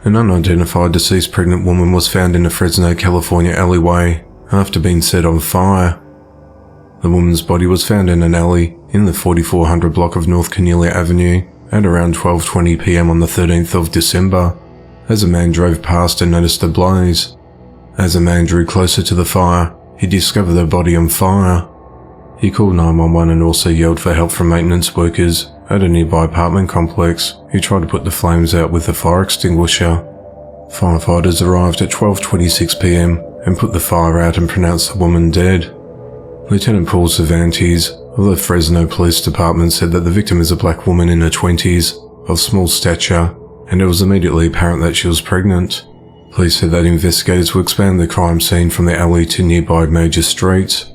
An unidentified deceased pregnant woman was found in a Fresno, California alleyway after being set on fire. The woman's body was found in an alley in the 4400 block of North Cornelia Avenue at around 12:20 p.m. on the 13th of December, as a man drove past and noticed the blaze. As the man drew closer to the fire, he discovered the body on fire. He called 911 and also yelled for help from maintenance workers at a nearby apartment complex who tried to put the flames out with a fire extinguisher. Firefighters arrived at 12:26 p.m. and put the fire out and pronounced the woman dead. Lieutenant Paul Cervantes of the Fresno Police Department said that the victim is a black woman in her 20s, of small stature, and it was immediately apparent that she was pregnant. Police said that investigators will expand the crime scene from the alley to nearby major streets.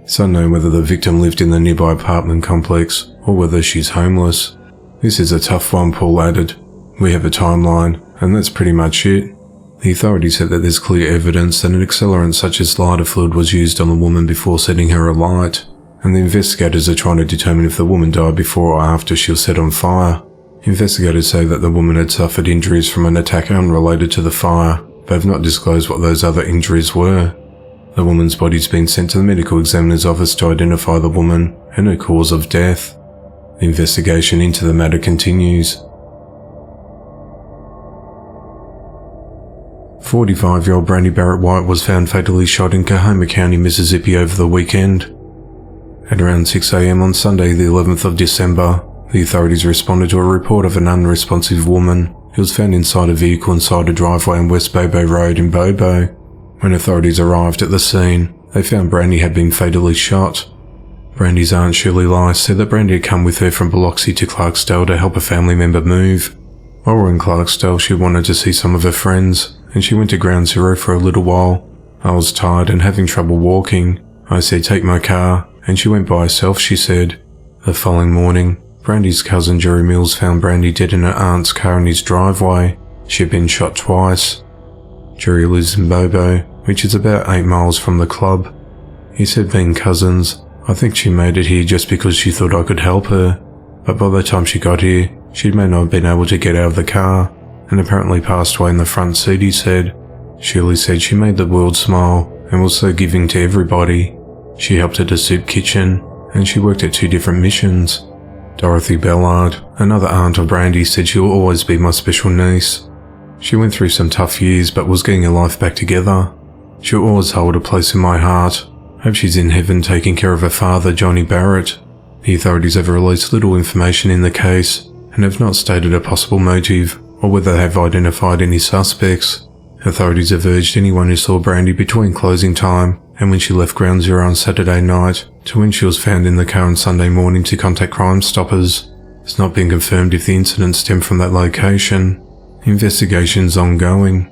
It's unknown whether the victim lived in the nearby apartment complex or whether she's homeless. This is a tough one, Paul added. We have a timeline, and that's pretty much it. The authorities said that there's clear evidence that an accelerant such as lighter fluid was used on the woman before setting her alight, and the investigators are trying to determine if the woman died before or after she was set on fire. Investigators say that the woman had suffered injuries from an attack unrelated to the fire, but have not disclosed what those other injuries were. The woman's body's been sent to the medical examiner's office to identify the woman and her cause of death. The investigation into the matter continues. 45-year-old Brandy Barrett White was found fatally shot in Coahoma County, Mississippi over the weekend. At around 6 a.m. on Sunday, the 11th of December, the authorities responded to a report of an unresponsive woman who was found inside a vehicle inside a driveway on West Bobo Road in Bobo. When authorities arrived at the scene, they found Brandy had been fatally shot. Brandy's aunt Shirley Lice said that Brandy had come with her from Biloxi to Clarksdale to help a family member move. While in Clarksdale, she wanted to see some of her friends, and she went to Ground Zero for a little while. I was tired and having trouble walking. I said, "Take my car," and she went by herself, she said. The following morning, Brandy's cousin Jerry Mills found Brandy dead in her aunt's car in his driveway. She had been shot twice. Jerry lives in Bobo, which is about 8 miles from the club. He said, being cousins, I think she made it here just because she thought I could help her, but by the time she got here, she may not have been able to get out of the car, and apparently passed away in the front seat, he said. Shirley said she made the world smile and was so giving to everybody. She helped at a soup kitchen, and she worked at 2 different missions. Dorothy Bellard, another aunt of Brandy, said she will always be my special niece. She went through some tough years but was getting her life back together. She'll always hold a place in my heart. Hope she's in heaven taking care of her father, Johnny Barrett. The authorities have released little information in the case and have not stated a possible motive or whether they have identified any suspects. Authorities have urged anyone who saw Brandy between closing time and when she left Ground Zero on Saturday night to when she was found in the car on Sunday morning to contact Crime Stoppers. It's not been confirmed if the incident stemmed from that location. Investigation's ongoing.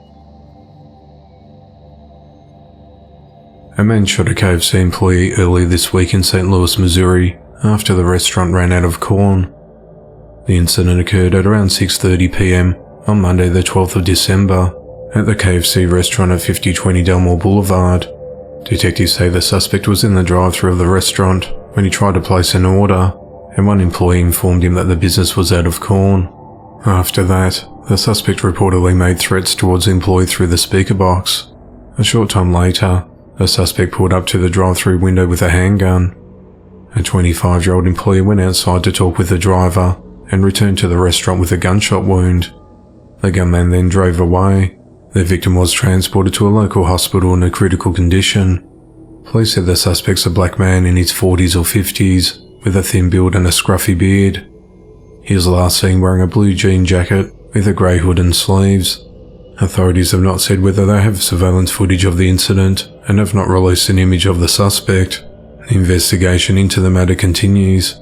A man shot a KFC employee earlier this week in St. Louis, Missouri, after the restaurant ran out of corn. The incident occurred at around 6:30 p.m. on Monday the 12th of December at the KFC restaurant at 5020 Delmore Boulevard. Detectives say the suspect was in the drive-thru of the restaurant when he tried to place an order, and one employee informed him that the business was out of corn. After that, the suspect reportedly made threats towards the employee through the speaker box. A short time later, the suspect pulled up to the drive-thru window with a handgun. A 25-year-old employee went outside to talk with the driver and returned to the restaurant with a gunshot wound. The gunman then drove away. The victim was transported to a local hospital in a critical condition. Police said the suspect's a black man in his 40s or 50s, with a thin build and a scruffy beard. He was last seen wearing a blue jean jacket with a grey hood and sleeves. Authorities have not said whether they have surveillance footage of the incident and have not released an image of the suspect. The investigation into the matter continues.